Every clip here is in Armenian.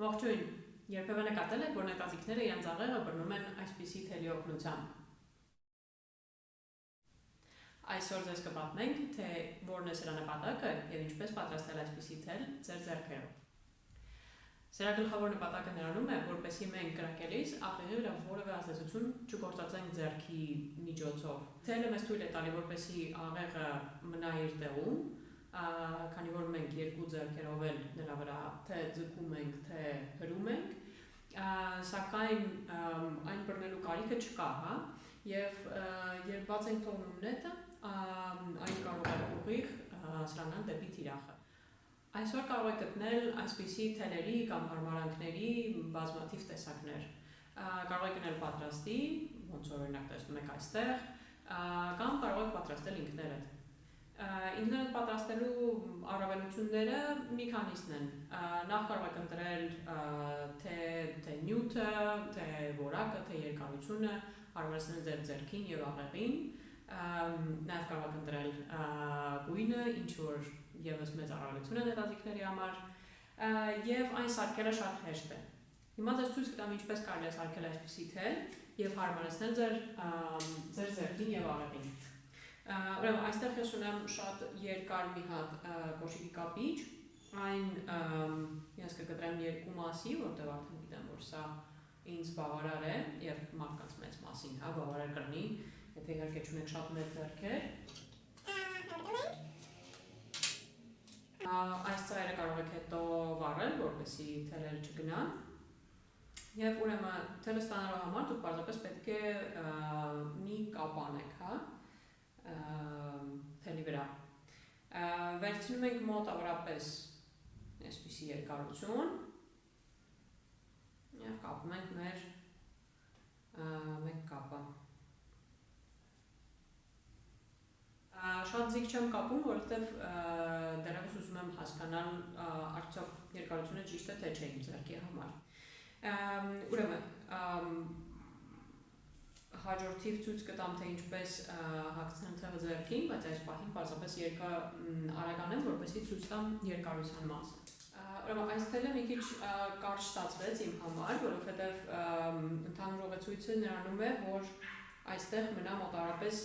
Ողջույն, երբևէ նկատել եք, որ նետաձիգները իրենց աղեղը բռնում են այսպիսի թելի օգնությամբ։ Այսօր ձեզ կպատմենք, թե որն է սրա նպատակը և ինչպես պատրաստել այսպիսի թել ձեր ձեռքերով։ Սրա գլխավոր նպատակը նրանում է, որպեսզի մենք կրակելիս աղեղի վրա որևէ ազդեցություն չգործածենք ձեռքի միջոցով։ Թելը մեզ թույլ է տալի, որպեսզի աղեղը մնա իր տեղում, քանի որ մենք երկու ձեռքերով էլ նրա վրա թե ձգում ենք, թե հրում ենք, սակայն այն բռնելու կարիքը չկա, և երբ բաց ենք թողնում նետը, այն կարող է ուղիղ սրանալ դեպի թիրախը։ Այսօր կարող եք գտնել այսպիսի թելերի կամ հարմարանքների բազմաթիվ տեսակներ։ Կարող եք գնել պատրաստի, ոնց որ օրինակ տեսնում եք այստեղ, կամ կարող եք պատրաստել ինքներդ։ Ինքներդ պատրաստելու առավելությունները մի քանիսն են։ Նախ կարող եք ընտրել թե նյութը, թե որակը, թե երկարությունը, հարմարեցնել ձեր ձեռքին և աղեղին, նաև կարող եք ընտրել գույնը, ինչ որ ևս մեծ առավելություն է նետաձիգների համար, և այն սարքելը շատ հեշտ է։ Հիմա ձեզ ցույց կտամ ինչպես կարելի է սարքել այսպիսի թել և հարմարեցնել ձեր ձեռքին և աղեղին։ Ուրեմն այստեղ ես ունեմ շատ երկար մի հատ կոշիկի կապիչ, այն ես կկտրեմ երկու մասի, որտեղ արդեն գիտեմ, որ սա ինձ բավարար է և մարդկանց մեծ մասին, բավարար կլինի, եթե իհարկե չունեք շատ մեծ ձեռքեր։ Այս ծայրը կարող եք հետո վառել, որպեսզի թելերը չգնան։ Եվ ուրեմն թելը ստանալու համար դուք պարզապես պետք է մի կապ անեք, թելի վրա։ Վերցնում ենք մոտավորապես այսպիսի երկարություն և կապում ենք մեր մեկ կապը։ Շատ ձիգ չեմ կապում, որովհետև դեռևս ուզում եմ հասկանալ արդյոք երկարությունը ճիշտ է, թե չէ իմ ձեռքի համար։ Ուրեմն հաջորդիվ ցույց կտամ, թե ինչպես հագցնել թելը ձեռքին, բայց այս պահին պարզապես երկը արագանեմ, որպեսզի ցույց տամ երկարության մասը։ Ուրեմն այս թելը մի քիչ կարճ ստացվեց իմ համար, որովհետև ընդհանուր ուղեցույցը նրանում է, որ այստեղ մնա մոտավորապես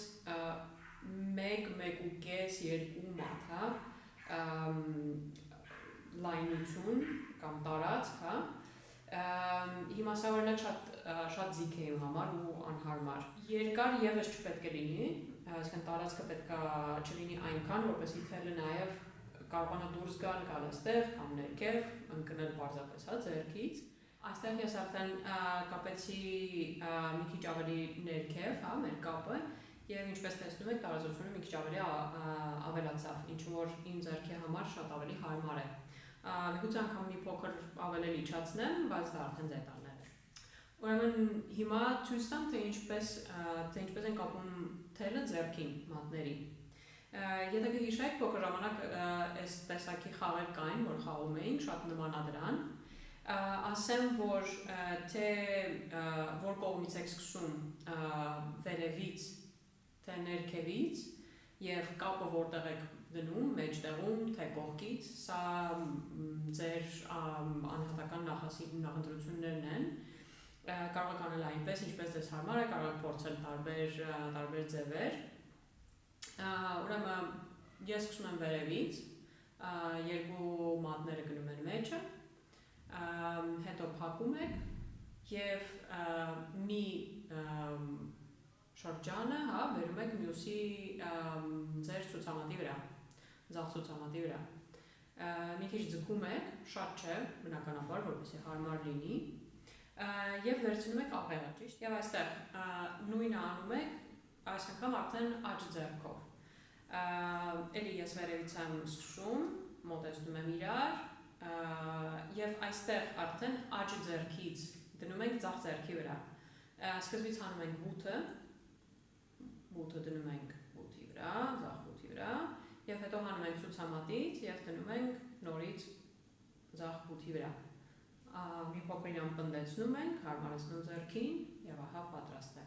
1-1.5-2 մատ լայնություն կամ տարածք, հիմա սա օրինակ շատ ձիգ է իմ համար ու անհարմար։ Երկար ևս չպետք է լինի, այսինքն տարածքը պետք է չլինի այնքան, որպեսզի թելը նաև կարողանա դուրս գալ այստեղ կամ ներքև, ընկնել պարզապես ձեռքից։ Այստեղ ես արդեն կապեցի մի քիչ ավելի ներքև, մեր կապը, և ինչպես տեսնում եք, տարածությունը մի քիչ ավելի ավելացավ, ինչ որ իմ ձեռքի համար շատ ավելի հարմար է։ Միգուցե անգամ մի փոքր ավել էլ իջացնեմ, բայց դա արդեն դետալներ է։ Ուրեմն հիմա ցույց տամ, թե ինչպես են կապում թելը ձեռքին մատների։ Եթե կհիշեք, փոքր ժամանակ այս տեսակի խաղեր կային, որ խաղում էինք, շատ նման է դրան։ Ասեմ, որ թե որ կողմից եք սկսում վերևից, թե ներքևից, և կապը որտեղ եք դնում, մեջտեղում, թե կողքից, սա ձեր անհատական նախընտրություններն են։ Կարող եք անել այնպես, ինչպես ձեզ հարմար է, կարող եք փորձել տարբեր ձևեր։ Ուրեմն ես սկսում եմ վերևից, երկու մատները գնում են մեջը, հետո փակում եք և մի շրջանը բերում եք մյուսի ձեր ցուցամատի վրա, ձախ ցուցամատի վրա։ Մի քիչ ձգում եք, շատ չէ, բնականաբար, որպեսզի հարմար լինի, և վերցնում եք աղեղը, ճիշտ։ Եվ այստեղ նույնը անում եք, այս անգամ արդեն աջ ձեռքով։ Էլի ես վերևից եմ սկսում, մոտեցնում եմ իրար, և այստեղ արդեն աջ ձեռքից դնում ենք ձախ ձեռքի վրա։ Սկզբից հանում ենք բութը դնում ենք բութի վրա, ձախ բութի վրա, և հետո հանում ենք ցուցամատից և դնում ենք նորից ձախ բութի վրա։ Մի փոքր իրան պնդեցնում ենք, հարմարեցնում ձեռքին և ահա պատրաստ է։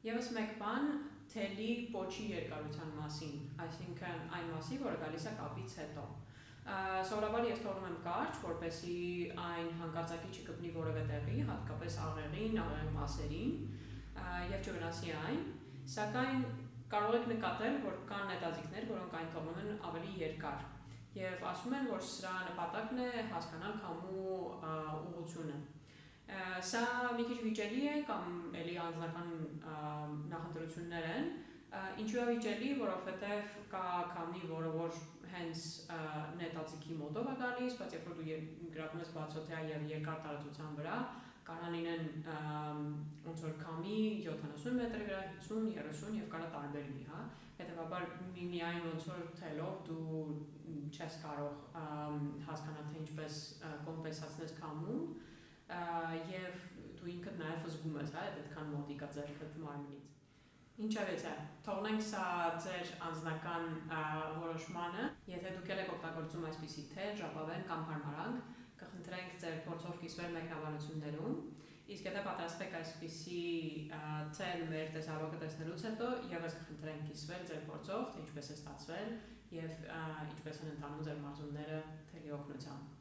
Եվս մեկ բան թելի պոչի երկարության մասին, այսինքն այն մասի, որը գալիս է կապից հետո։ Սովորաբար ես թողնում եմ կարճ, որպեսզի այն հանկարծակի չգտնի որևէ տեղի, հատկապես աղեղին, աղեղի մասերին եւ չվնասի այն, սակայն կարող եք նկատել, որ կան նետաձիգներ, որոնք այն թողնում են ավելի երկար եւ ասում են, որ սրա նպատակն է հասկանալ քամու ուղղությունը։ Սա մի քիչ վիճելի է կամ էլի անձնական նախընտրություններ են, ինչու է վիճելի, որովհետեւ կա քամի, որը որ հենց նետաձիգի մոտով է գալիս, բայց երբ որ դու գրավում ես բացօթյա եւ երկար տարածության վրա, կարող լինեն ոնց որ քամի 70 մետրի վրա, 50, 30 եւ կարա տարբեր լինի, հա։ Հետևաբար միայն ոնց որ թելով դու չես կարող հասկանալ թե ինչպես կոմպենսացնես քամուն եւ դու ինքդ նաեւ զգում ես, հա, այդքան մոտիկա ձեռքդ մարմնից։ Ինչևէ, թողնենք սա ձեր անձնական որոշմանը, եթե դուք եք օգտագործում այսպիսի թեր, ժապավեն կամ հարմարանք, կխնդրենք ձեր փորձով կիսվել մեկնաբանություններում, իսկ եթե պատրաստեք այսպիսի թեր մեր տեսարողը տեսնելուց հետո, եւս կխնդրենք կիսվել ձեր փորձով, թե ինչպես է ստացվել եւ ինչպես են ընթանում ձեր մարզումները թերի օգնությամբ։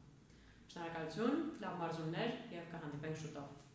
Շնորհակալություն, լավ մարզումներ եւ կհանդիպենք շուտով։